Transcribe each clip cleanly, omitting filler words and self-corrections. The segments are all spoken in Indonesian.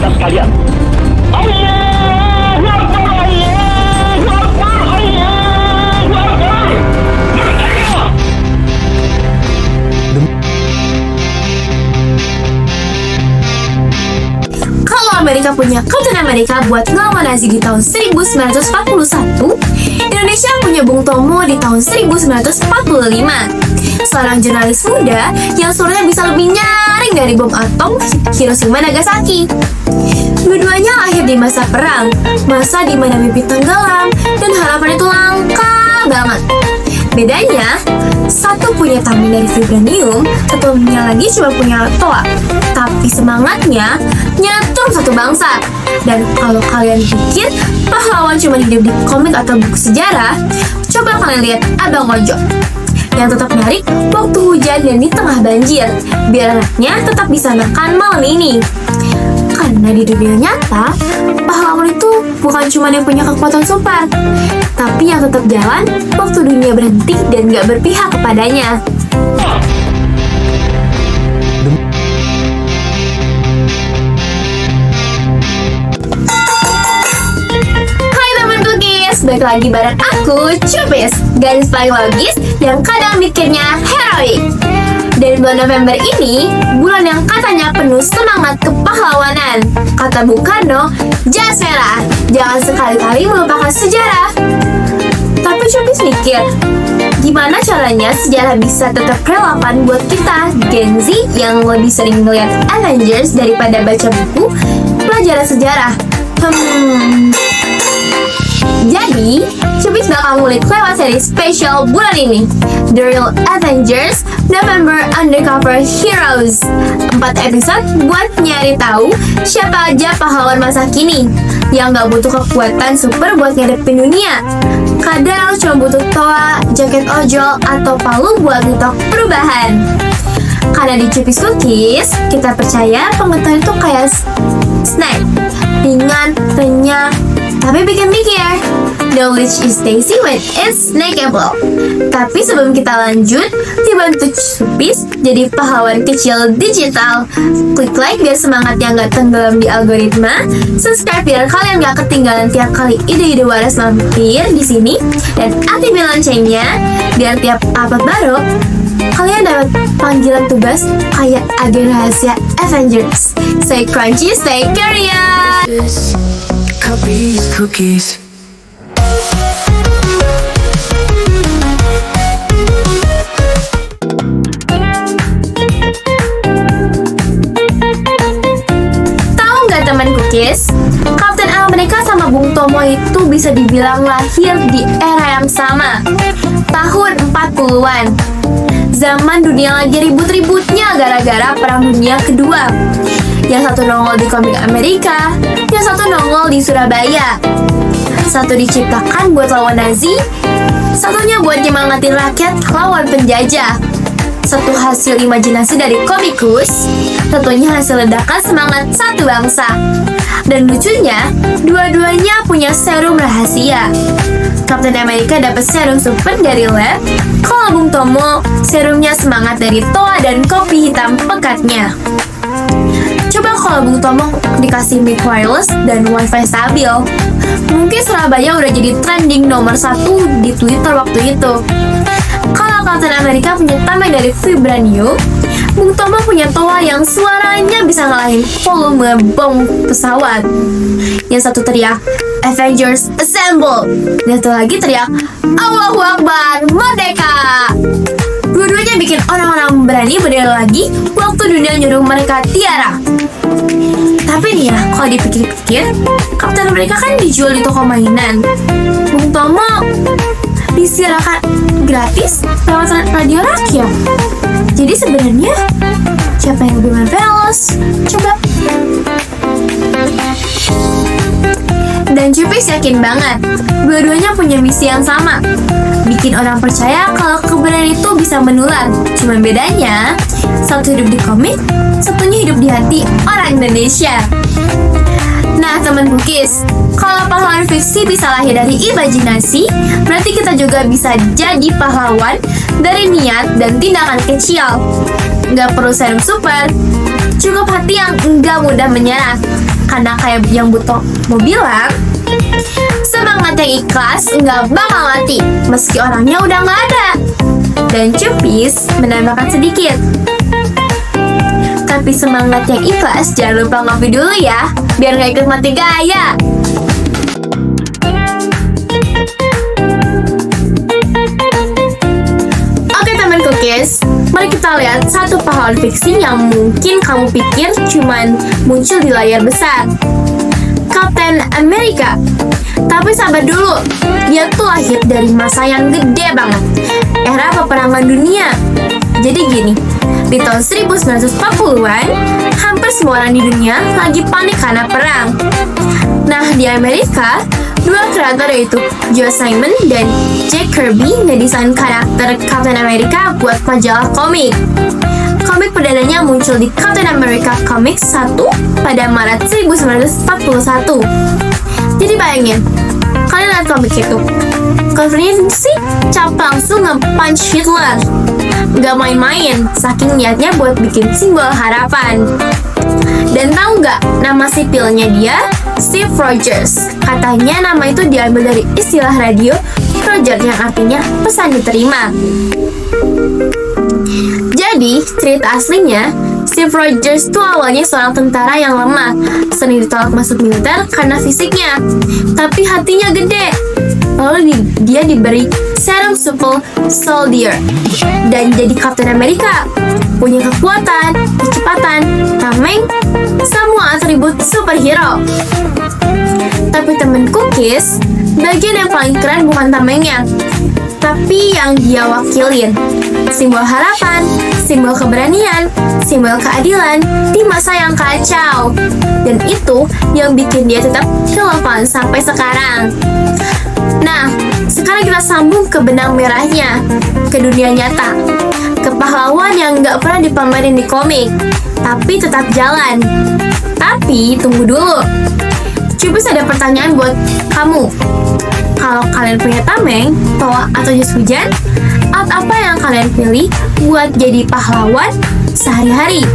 kita sekalian. Allahu Akbar, Allahu Akbar, Allahu Akbar. Kalau Amerika punya Captain America buat ngelawan Nazi di tahun 1941, Indonesia punya Bung Tomo di tahun 1945. Seorang jurnalis muda yang suaranya bisa lebih nyaring dari bom atom Hiroshima Nagasaki. Dua-duanya lahir di masa perang, masa di mana mimpi tenggelam dan harapan itu langka banget. Bedanya, satu punya tameng dari vibranium, satunya lagi cuma punya toa. Tapi semangatnya nyatur satu bangsa. Dan kalau kalian pikir pahlawan cuma hidup di komik atau buku sejarah, coba kalian lihat Abang Ojo yang tetap narik waktu hujan dan di tengah banjir, biar anaknya tetap bisa makan malam ini. Karena di dunia nyata, pahlawan itu bukan cuma yang punya kekuatan super, tapi yang tetap jalan waktu dunia berhenti dan gak berpihak kepadanya. Hai teman cookies, balik lagi bareng aku, Cupis, gadis paling logis yang kadang mikirnya heroik. Dan bulan November ini, bulan yang katanya penuh semangat kepahlawanan. Kata Bung Karno, jas merah, jangan sekali-kali melupakan sejarah. Tapi Cupis mikir, gimana caranya sejarah bisa tetap relevan buat kita, Gen Z yang lebih sering melihat Avengers daripada baca buku pelajaran sejarah? Jadi, Cupis bakal ngulik lewat seri spesial bulan ini, The Real Avengers November Undercover Heroes. 4 episode buat nyari tahu siapa aja pahlawan masa kini yang gak butuh kekuatan super buat ngadepin dunia. Kadang cuma butuh toa, jaket ojol, atau palu buat ngetok perubahan. Karena di Cupis Cookies, kita percaya pengetahuan itu kayak snack, ringan, renyah, tapi bikin mikir. Knowledge is tasty when it's snackable. Tapi sebelum kita lanjut, dibantu Cupis jadi pahlawan kecil digital. Klik like biar semangatnya nggak tenggelam di algoritma. Subscribe biar kalian nggak ketinggalan tiap kali ide-ide waras mampir di sini. Dan aktifin loncengnya biar tiap upload baru kalian dapat panggilan tugas kayak agen rahasia Avengers. Stay crunchy, stay curious. Cookies. Tahu nggak teman cookies? Captain America sama Bung Tomo itu bisa dibilang lahir di era yang sama, tahun 40-an. Zaman dunia lagi ribut-ributnya gara-gara Perang Dunia Kedua. Yang satu nongol di komik Amerika, yang satu nongol di Surabaya. Satu diciptakan buat lawan Nazi, satunya buat nyemangatin rakyat lawan penjajah. Satu hasil imajinasi dari komikus, satunya hasil ledakan semangat satu bangsa. Dan lucunya, dua-duanya punya serum rahasia. Captain America dapat serum super dari lab, kalau Bung Tomo serumnya semangat dari toa dan kopi hitam pekatnya. Coba kalau Bung Tomo dikasih mic wireless dan wifi stabil, mungkin Surabaya udah jadi trending nomor 1 di Twitter waktu itu. Kalau Captain America punya tameng dari vibranium, Bung Tomo punya toa yang suaranya bisa ngalahin volume bom pesawat. Yang satu teriak, Avengers Assemble, dan satu lagi teriak, Allahu Akbar, Merdeka. Dua-duanya bikin orang-orang berani berdiri lagi waktu dunia nyuruh mereka tiara. Tapi nih ya, kalau dipikir-pikir, Captain America kan dijual di toko mainan. Bung Tomo disiarkan gratis lewat radio rakyat. Jadi sebenarnya siapa yang lebih marvelous? Coba. Dan Cupis yakin banget, dua-duanya punya misi yang sama, bikin orang percaya kalau kebenaran itu bisa menular. Cuma bedanya, satu hidup di komik, satunya hidup di hati orang Indonesia. Nah teman cookies, kalau pahlawan fiksi bisa lahir dari imajinasi, berarti kita juga bisa jadi pahlawan dari niat dan tindakan kecil. Nggak perlu serum super, cukup hati yang nggak mudah menyerah. Karena kayak yang Bung mau bilang, semangat yang ikhlas nggak bakal mati meski orangnya udah nggak ada. Dan Cupis menambahkan sedikit, tapi semangat yang ikhlas jangan lupa ngopi dulu ya, biar nggak ikut mati gaya. Oke teman cookies, mari kita lihat satu pahlawan fiksi yang mungkin kamu pikir cuman muncul di layar besar. Captain America. Tapi sabar dulu, dia tuh lahir dari masa yang gede banget, era peperangan dunia. Jadi gini, di tahun 1940-an, hampir semua orang di dunia lagi panik karena perang. Nah, di Amerika, dua kreator yaitu Joe Simon dan Jack Kirby ngedesain karakter Captain America buat majalah komik. Komik perdananya muncul di Captain America Comics 1 pada Maret 1941. Jadi bayangin, kalian lihat komik itu, covernya sih cap langsung nge-punch Hitler. Gak main-main, saking niatnya buat bikin simbol harapan. Dan tahu nggak nama sipilnya dia? Steve Rogers. Katanya nama itu diambil dari istilah radio Roger yang artinya pesan diterima. Jadi, cerita aslinya, Steve Rogers itu awalnya seorang tentara yang lemah, sering ditolak masuk militer karena fisiknya, tapi hatinya gede. Lalu dia diberi serum Super Soldier dan jadi Captain America. Punya kekuatan, kecepatan, tameng, semua atribut superhero. Tapi temen cookies, bagian yang paling keren bukan tamengnya, tapi yang dia wakilin. Simbol harapan, simbol keberanian, simbol keadilan di masa yang kacau. Dan itu yang bikin dia tetap relevan sampai sekarang. Nah, sekarang kita sambung ke benang merahnya, ke dunia nyata, ke pahlawan yang nggak pernah dipamerin di komik, tapi tetap jalan. Tapi tunggu dulu, Cupis ada pertanyaan buat kamu. Kalau kalian punya tameng, toa atau jas hujan, alat apa yang kalian pilih buat jadi pahlawan sehari-hari?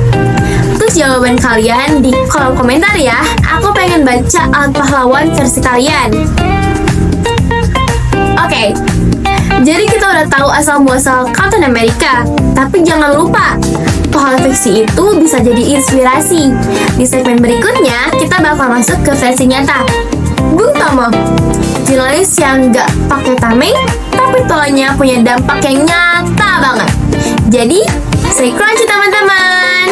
Terus jawaban kalian di kolom komentar ya. Aku pengen baca alat pahlawan versi kalian. Oke, jadi kita udah tahu asal-muasal Captain America. Tapi jangan lupa, pahlawan fiksi itu bisa jadi inspirasi. Di segmen berikutnya, kita bakal masuk ke versi nyata. Bung Tomo, jurnalis yang nggak pakai tameng, tapi toanya punya dampak yang nyata banget. Jadi, stay crunchy teman-teman!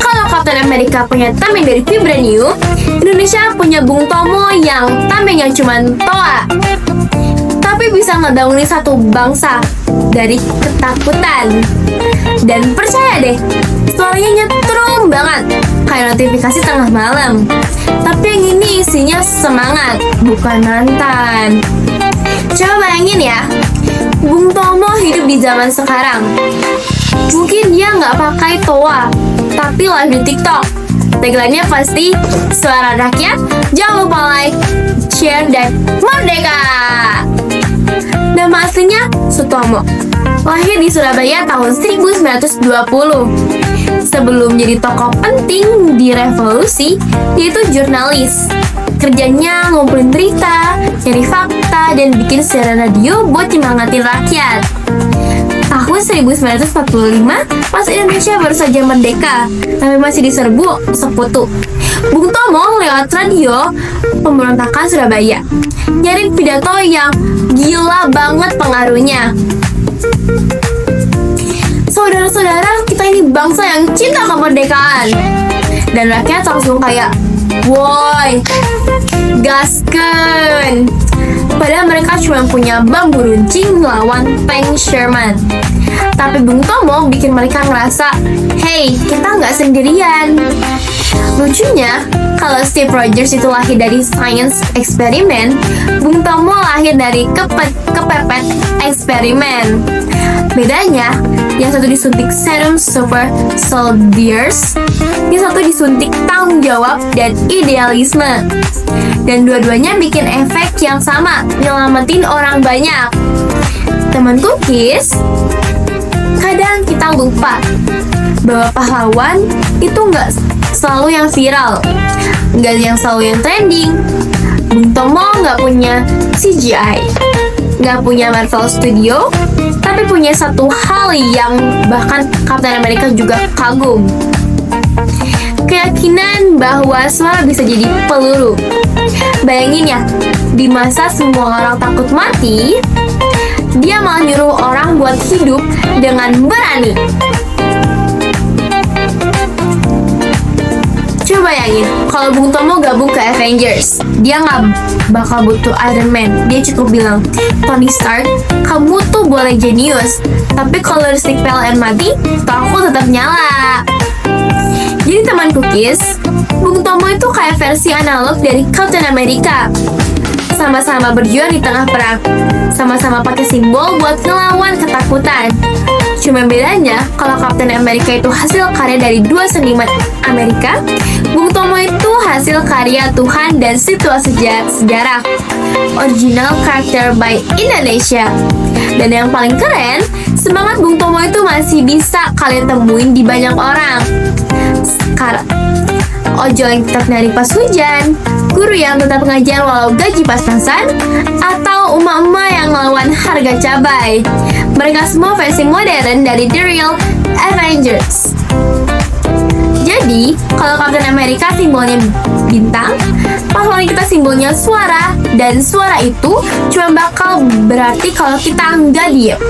Kalau Captain America punya tameng dari Vibranium, Indonesia punya Bung Tomo yang tamengnya cuma toa, tapi bisa ngedaungin satu bangsa dari ketakutan. Dan percaya deh, suaranya nyetrum banget, kayak notifikasi tengah malam. Tapi yang ini isinya semangat, bukan mantan. Coba bayangin ya, Bung Tomo hidup di zaman sekarang. Mungkin dia nggak pakai toa, tapi live di TikTok. Tagline-nya pasti suara rakyat, jangan lupa like, share, dan merdeka. Nama aslinya Sutomo. Lahir di Surabaya tahun 1920. Sebelum jadi tokoh penting di revolusi, dia itu jurnalis. Kerjanya ngumpulin berita, cari fakta, dan bikin siaran radio buat nyemangatin rakyat. Tahun 1945, pas Indonesia baru saja merdeka, tapi masih diserbu sekutu. Bung Tomo lewat radio pemberontakan Surabaya, nyaring pidato yang gila banget pengaruhnya. Saudara-saudara, kita ini bangsa yang cinta kemerdekaan. Dan rakyat langsung kayak, woi, gaskeun. Padahal mereka cuma punya bambu runcing lawan tank Sherman. Tapi Bung Tomo bikin mereka ngerasa, hey, kita nggak sendirian. Lucunya, kalau Steve Rogers itu lahir dari science eksperimen, Bung Tomo lahir dari kepepet eksperimen. Bedanya, yang satu disuntik serum Super Soldiers, yang satu disuntik tanggung jawab dan idealisme. Dan dua-duanya bikin efek yang sama, nyelamatin orang banyak. Teman cookies, kadang kita kita lupa bahwa pahlawan itu nggak selalu yang viral, nggak yang selalu yang trending. Bung Tomo nggak punya CGI, nggak punya Marvel Studio, tapi punya satu hal yang bahkan Captain America juga kagum. Keyakinan bahwa suara bisa jadi peluru. Bayangin ya, di masa semua orang takut mati, dia malah nyuruh orang buat hidup dengan berani. Coba bayangin, kalau Bung Tomo gabung ke Avengers, dia nggak bakal butuh Iron Man. Dia cukup bilang, Tony Stark, kamu tuh boleh jenius, tapi kalau listrik PLN mati, aku tetap nyala. Jadi teman cookies, Bung Tomo itu kayak versi analog dari Captain America. Sama-sama berjuang di tengah perang, sama-sama pakai simbol buat ngelawan ketakutan. Cuma bedanya, kalau Captain America itu hasil karya dari dua seniman Amerika, Bung Tomo itu hasil karya Tuhan dan situasi sejarah. Original character by Indonesia. Dan yang paling keren, semangat Bung Tomo itu masih bisa kalian temuin di banyak orang. Ojol yang tetap nari pas hujan, guru yang tetap ngajar walau gaji pas-pasan, atau emak-emak yang ngelawan harga cabai. Mereka semua versi modern dari The Real Avengers. Jadi, kalau Captain America simbolnya bintang, pahlawan kita simbolnya suara, dan suara itu cuma bakal berarti kalau kita nggak diem.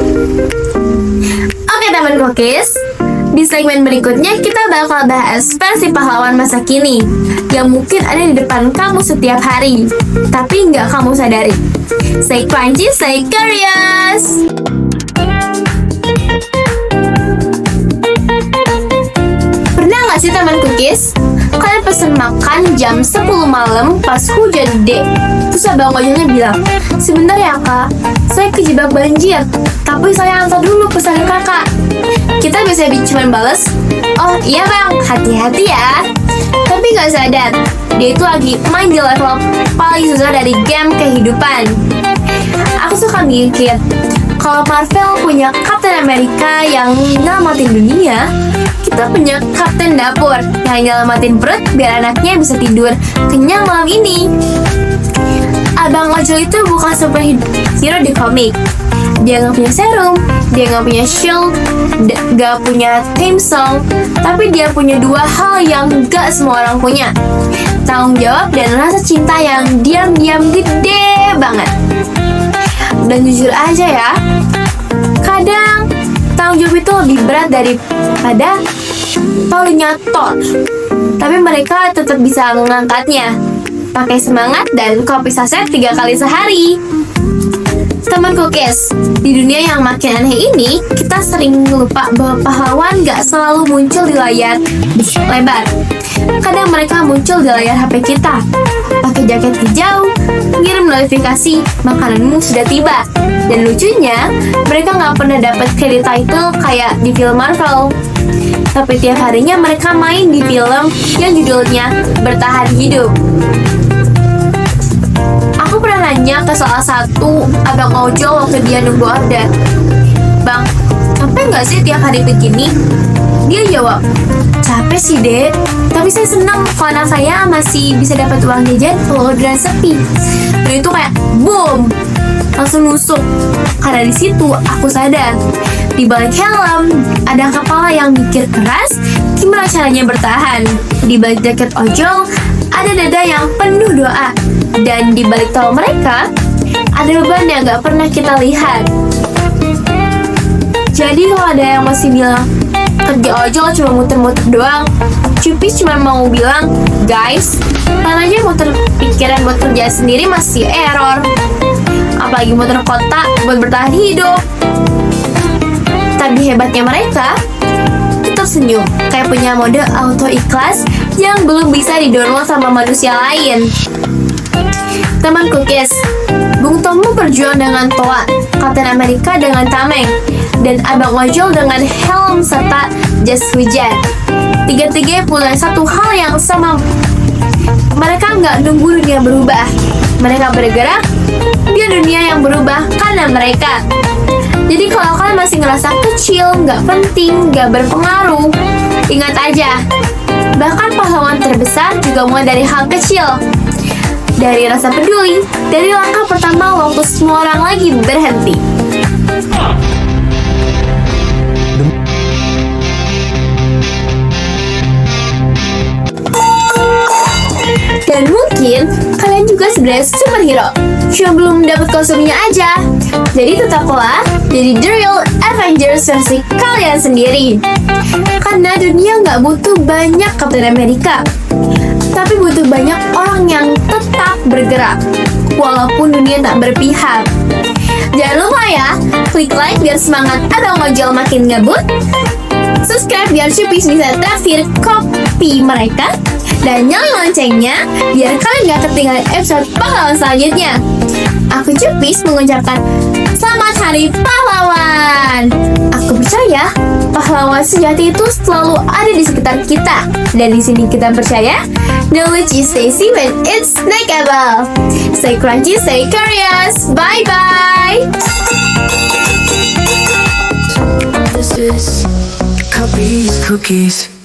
Oke teman cookies, di segmen berikutnya kita bakal bahas versi pahlawan masa kini yang mungkin ada di depan kamu setiap hari, tapi nggak kamu sadari. Stay crunchy, stay curious! Pernah nggak sih teman cookies, kalian pesen makan jam 10 malam pas hujan gede? Terus abang ojolnya bilang, sebentar ya kak, saya kejebak banjir, tapi saya antar dulu pesan kakak. Kita bisa cuma bales, oh iya bang, hati-hati ya. Tapi gak sadar, dia itu lagi main di level paling susah dari game kehidupan. Aku suka mikir, kalau Marvel punya Captain America yang nyelamatin dunia, kita punya Captain Dapur yang nyelamatin perut biar anaknya bisa tidur kenyang malam ini. Abang ojol itu bukan superhero di komik. Dia nggak punya serum, dia nggak punya shield, nggak punya theme song, tapi dia punya dua hal yang nggak semua orang punya: tanggung jawab dan rasa cinta yang diam-diam gede banget. Dan jujur aja ya, kadang tanggung jawab itu lebih berat daripada tolinya Thor, tapi mereka tetap bisa mengangkatnya pakai semangat dan kopi saset 3 kali sehari. Teman cookies, di dunia yang makin aneh ini, kita sering lupa bahwa pahlawan gak selalu muncul di layar lebar. Kadang mereka muncul di layar HP kita, pakai jaket hijau, ngirim notifikasi makananmu sudah tiba. Dan lucunya, mereka gak pernah dapat credit title kayak di film Marvel. Tapi tiap harinya mereka main di film yang judulnya Bertahan Hidup. Aku pernah nanya ke salah satu abang ojol waktu dia nunggu order, "Bang, capek nggak sih tiap hari begini?" Dia jawab, "Capek sih dek, tapi saya senang kalau anak saya masih bisa dapat uang jajan kalau orderan sepi." Dan itu kayak boom, langsung nusuk. Karena di situ aku sadar, di balik helm ada kepala yang mikir keras gimana caranya bertahan. Di balik jaket ojol ada dada yang penuh doa. Dan di balik tawa mereka ada beban yang gak pernah kita lihat. Jadi kalau ada yang masih bilang kerja ojol cuma muter-muter doang, Cupis cuma mau bilang, guys, kan aja muter pikiran buat kerja sendiri masih error, apalagi muter kota buat bertahan hidup. Tapi hebatnya mereka tetap senyum, kayak punya mode auto ikhlas yang belum bisa di-download sama manusia lain. Teman cookies, Bung Tomo berjuang dengan toa, Captain America dengan tameng, dan abang ojol dengan helm serta jas hujan. Tiga-tiga punya satu hal yang sama. Mereka nggak nunggu dunia berubah, mereka bergerak biar dunia yang berubah karena mereka. Jadi kalau kalian masih ngerasa kecil, nggak penting, nggak berpengaruh. Ingat aja, bahkan pahlawan terbesar juga mulai dari hal kecil. Dari rasa peduli, dari langkah pertama waktu semua orang lagi berhenti. Dan mungkin kalian juga sebenarnya superhero, cuma belum dapat kostumnya aja. Jadi tetaplah jadi The Real Avengers versi kalian sendiri. Karena dunia nggak butuh banyak Captain America, tapi butuh banyak orang yang tetap bergerak, walaupun dunia tak berpihak. Jangan lupa ya, klik like biar semangat atau ngojol makin ngebut. Subscribe biar Cupis bisa traktir kopi mereka. Dan nyalain loncengnya biar kalian gak ketinggalan episode pahlawan selanjutnya. Aku Cupis mengucapkan Selamat Hari Pahlawan. Aku percaya pahlawan sejati itu selalu ada di sekitar kita. Dan di sini kita percaya knowledge is tasty when it's snackable. Stay crunchy, stay curious. Bye bye. This is Cubby's Cookies.